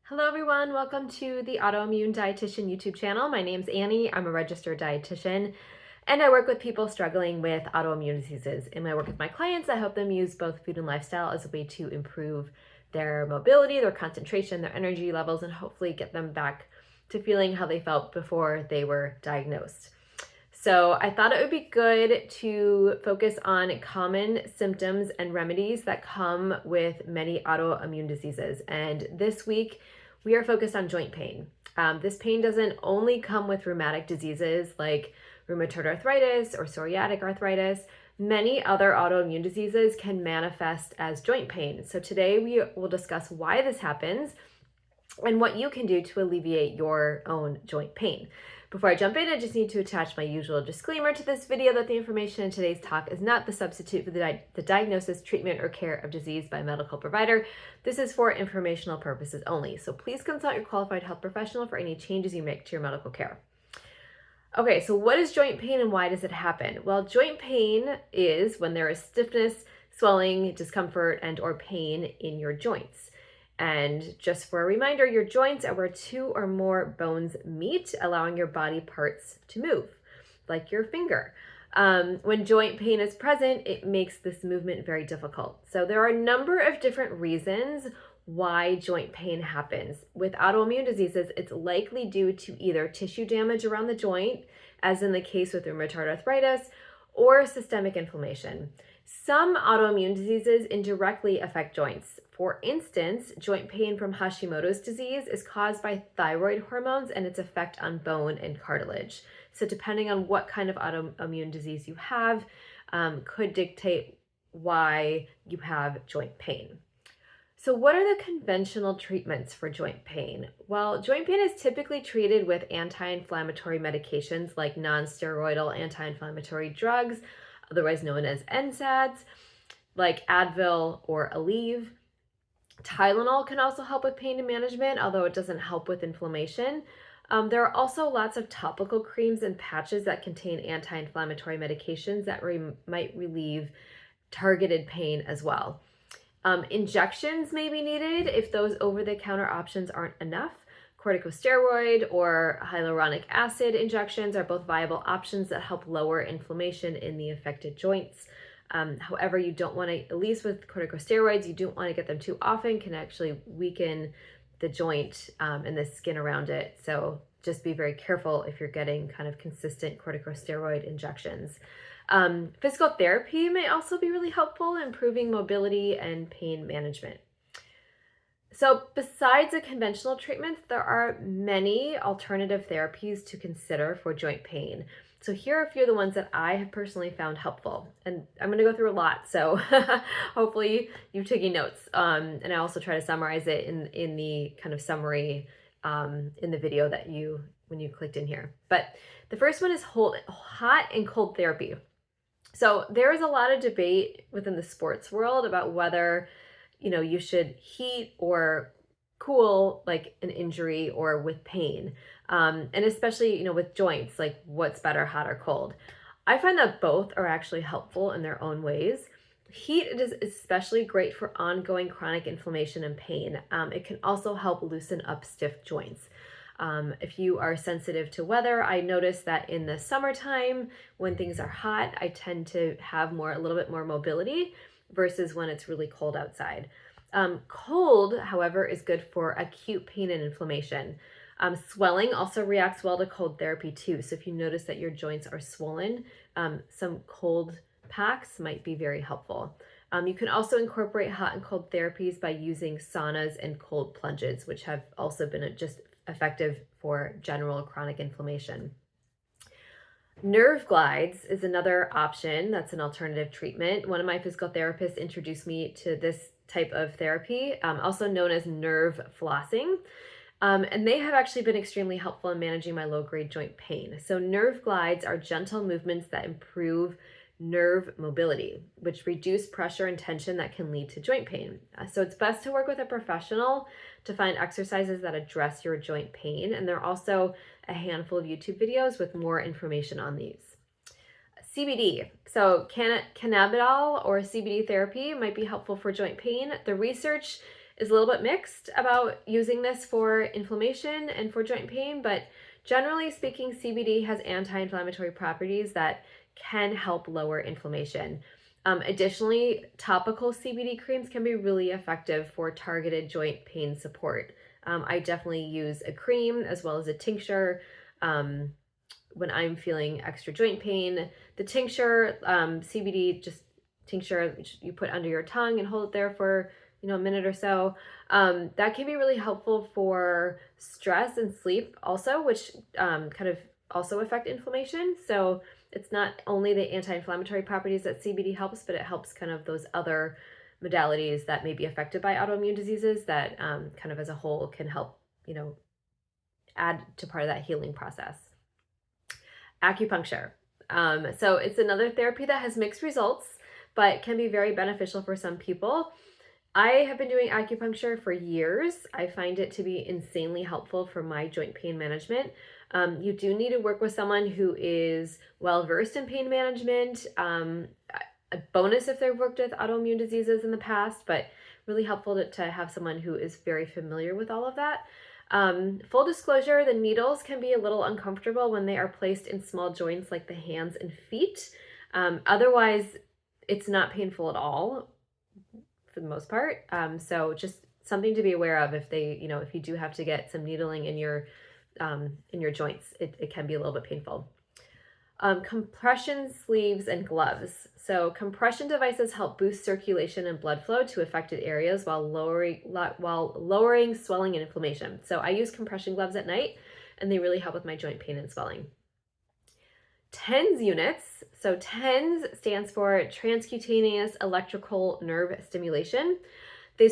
Hello everyone, welcome to the Autoimmune Dietitian YouTube channel. My name's Annie, I'm a registered dietitian, and I work with people struggling with autoimmune diseases. In my work with my clients, I help them use both food and lifestyle as a way to improve their mobility, their concentration, their energy levels, and hopefully get them back to feeling how they felt before they were diagnosed. So I thought it would be good to focus on common symptoms and remedies that come with many autoimmune diseases. And this week, we are focused on joint pain. This pain doesn't only come with rheumatic diseases like rheumatoid arthritis or psoriatic arthritis. Many other autoimmune diseases can manifest as joint pain. So today we will discuss why this happens and what you can do to alleviate your own joint pain. Before I jump in, I just need to attach my usual disclaimer to this video that the information in today's talk is not the substitute for the diagnosis, treatment, or care of disease by a medical provider. This is for informational purposes only. So please consult your qualified health professional for any changes you make to your medical care. Okay, so what is joint pain and why does it happen? Well, joint pain is when there is stiffness, swelling, discomfort, and or pain in your joints. And just for a reminder, your joints are where two or more bones meet, allowing your body parts to move, like your finger. When joint pain is present, it makes this movement very difficult. So there are a number of different reasons why joint pain happens. With autoimmune diseases, it's likely due to either tissue damage around the joint, as in the case with rheumatoid arthritis, or systemic inflammation. Some autoimmune diseases indirectly affect joints. For instance, joint pain from Hashimoto's disease is caused by thyroid hormones and its effect on bone and cartilage. So depending on what kind of autoimmune disease you have, could dictate why you have joint pain. So what are the conventional treatments for joint pain? Well, joint pain is typically treated with anti-inflammatory medications like non-steroidal anti-inflammatory drugs, otherwise known as NSAIDs, like Advil or Aleve. Tylenol can also help with pain management, although it doesn't help with inflammation. There are also lots of topical creams and patches that contain anti-inflammatory medications that might relieve targeted pain as well. Injections may be needed if those over-the-counter options aren't enough. Corticosteroid or hyaluronic acid injections are both viable options that help lower inflammation in the affected joints. However, you don't want to, at least with corticosteroids, you don't want to get them too often, can actually weaken the joint and the skin around it. So just be very careful if you're getting kind of consistent corticosteroid injections. Physical therapy may also be really helpful in improving mobility and pain management. So besides the conventional treatments, there are many alternative therapies to consider for joint pain. So here are a few of the ones that I have personally found helpful. And I'm going to go through a lot, so hopefully you've taken notes. And I also try to summarize it in the kind of summary in the video that when you clicked in here. But the first one is hot and cold therapy. So there is a lot of debate within the sports world about whether you should heat or cool like an injury or with pain. And especially, with joints, like what's better, hot or cold. I find that both are actually helpful in their own ways. Heat is especially great for ongoing chronic inflammation and pain. It can also help loosen up stiff joints. If you are sensitive to weather, I notice that in the summertime, when things are hot, I tend to have a little bit more mobility versus when it's really cold outside. Cold, however, is good for acute pain and inflammation. Swelling also reacts well to cold therapy too. So if you notice that your joints are swollen, some cold packs might be very helpful. You can also incorporate hot and cold therapies by using saunas and cold plunges, which have also been just effective for general chronic inflammation. Nerve glides is another option that's an alternative treatment. One of my physical therapists introduced me to this type of therapy, also known as nerve flossing. And they have actually been extremely helpful in managing my low-grade joint pain. So nerve glides are gentle movements that improve nerve mobility, which reduce pressure and tension that can lead to joint pain. So it's best to work with a professional to find exercises that address your joint pain. And there are also a handful of YouTube videos with more information on these. CBD. So cannabidiol or CBD therapy might be helpful for joint pain. The research is a little bit mixed about using this for inflammation and for joint pain, but generally speaking, CBD has anti-inflammatory properties that can help lower inflammation. Additionally, topical CBD creams can be really effective for targeted joint pain support. I definitely use a cream as well as a tincture when I'm feeling extra joint pain. The tincture, CBD, just tincture, which you put under your tongue and hold it there for a minute or so. That can be really helpful for stress and sleep also, which kind of also affect inflammation. So it's not only the anti-inflammatory properties that CBD helps, but it helps kind of those other modalities that may be affected by autoimmune diseases that kind of as a whole can help, add to part of that healing process. Acupuncture. So it's another therapy that has mixed results, but can be very beneficial for some people. I have been doing acupuncture for years. I find it to be insanely helpful for my joint pain management. You do need to work with someone who is well-versed in pain management. A bonus if they've worked with autoimmune diseases in the past, but really helpful to have someone who is very familiar with all of that. Full disclosure, the needles can be a little uncomfortable when they are placed in small joints like the hands and feet. Otherwise, it's not painful at all for the most part. So just something to be aware of if they, if you do have to get some needling in your joints, it can be a little bit painful. Compression sleeves and gloves. So compression devices help boost circulation and blood flow to affected areas while lowering swelling and inflammation. So I use compression gloves at night, and they really help with my joint pain and swelling. TENS units. So TENS stands for transcutaneous electrical nerve stimulation.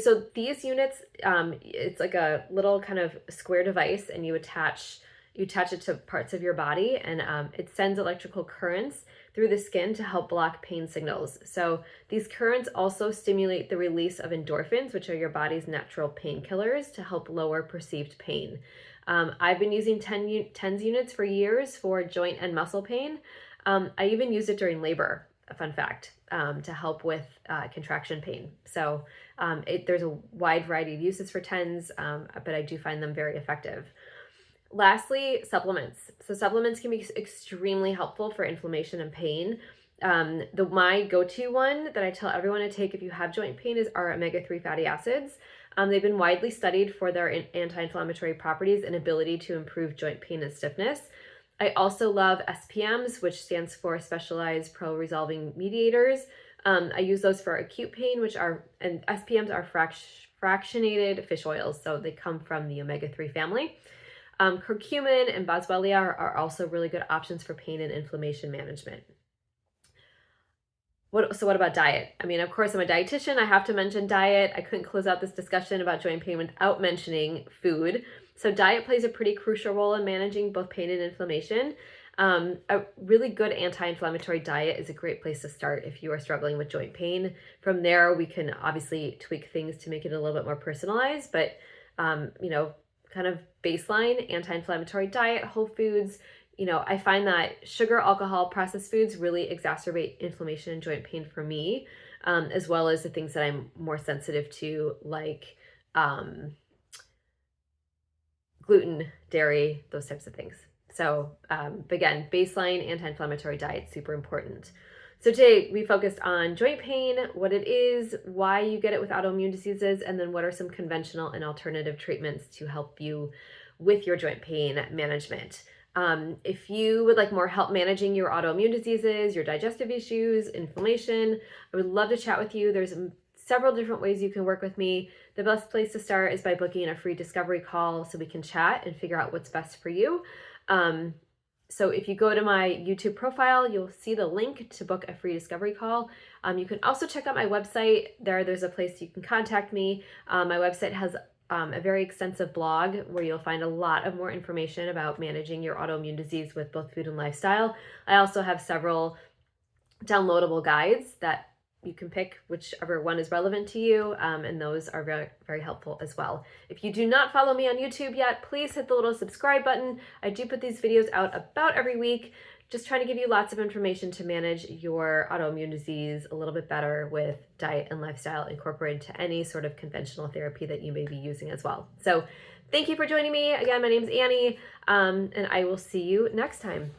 So these units, it's like a little kind of square device, and you attach it to parts of your body, and it sends electrical currents through the skin to help block pain signals. So these currents also stimulate the release of endorphins, which are your body's natural painkillers, to help lower perceived pain. I've been using TENS units for years for joint and muscle pain. I even use it during labor, a fun fact, to help with contraction pain. So there's a wide variety of uses for TENS, but I do find them very effective. Lastly, supplements. So supplements can be extremely helpful for inflammation and pain. My go-to one that I tell everyone to take if you have joint pain are omega-3 fatty acids. They've been widely studied for their anti-inflammatory properties and ability to improve joint pain and stiffness. I also love SPMs, which stands for specialized pro-resolving mediators. I use those for acute pain, and SPMs are fractionated fish oils, so they come from the omega-3 family. Curcumin and boswellia are also really good options for pain and inflammation management. So what about diet? I mean, of course, I'm a dietitian. I have to mention diet. I couldn't close out this discussion about joint pain without mentioning food. So diet plays a pretty crucial role in managing both pain and inflammation. A really good anti-inflammatory diet is a great place to start if you are struggling with joint pain. From there, we can obviously tweak things to make it a little bit more personalized, but kind of baseline anti-inflammatory diet, whole foods. I find that sugar, alcohol, processed foods really exacerbate inflammation and joint pain for me, as well as the things that I'm more sensitive to, like gluten, dairy, those types of things. So again, baseline anti-inflammatory diet, super important. So today we focused on joint pain, what it is, why you get it with autoimmune diseases, and then what are some conventional and alternative treatments to help you with your joint pain management. If you would like more help managing your autoimmune diseases, your digestive issues, inflammation, I would love to chat with you. There's several different ways you can work with me. The best place to start is by booking a free discovery call so we can chat and figure out what's best for you. So if you go to my YouTube profile, you'll see the link to book a free discovery call. You can also check out my website. There's a place you can contact me. My website has a very extensive blog where you'll find a lot of more information about managing your autoimmune disease with both food and lifestyle. I also have several downloadable guides that you can pick whichever one is relevant to you, and those are very, very helpful as well. If you do not follow me on YouTube yet, please hit the little subscribe button. I do put these videos out about every week. just trying to give you lots of information to manage your autoimmune disease a little bit better with diet and lifestyle incorporated to any sort of conventional therapy that you may be using as well. So thank you for joining me. Again, my name is Annie, and I will see you next time.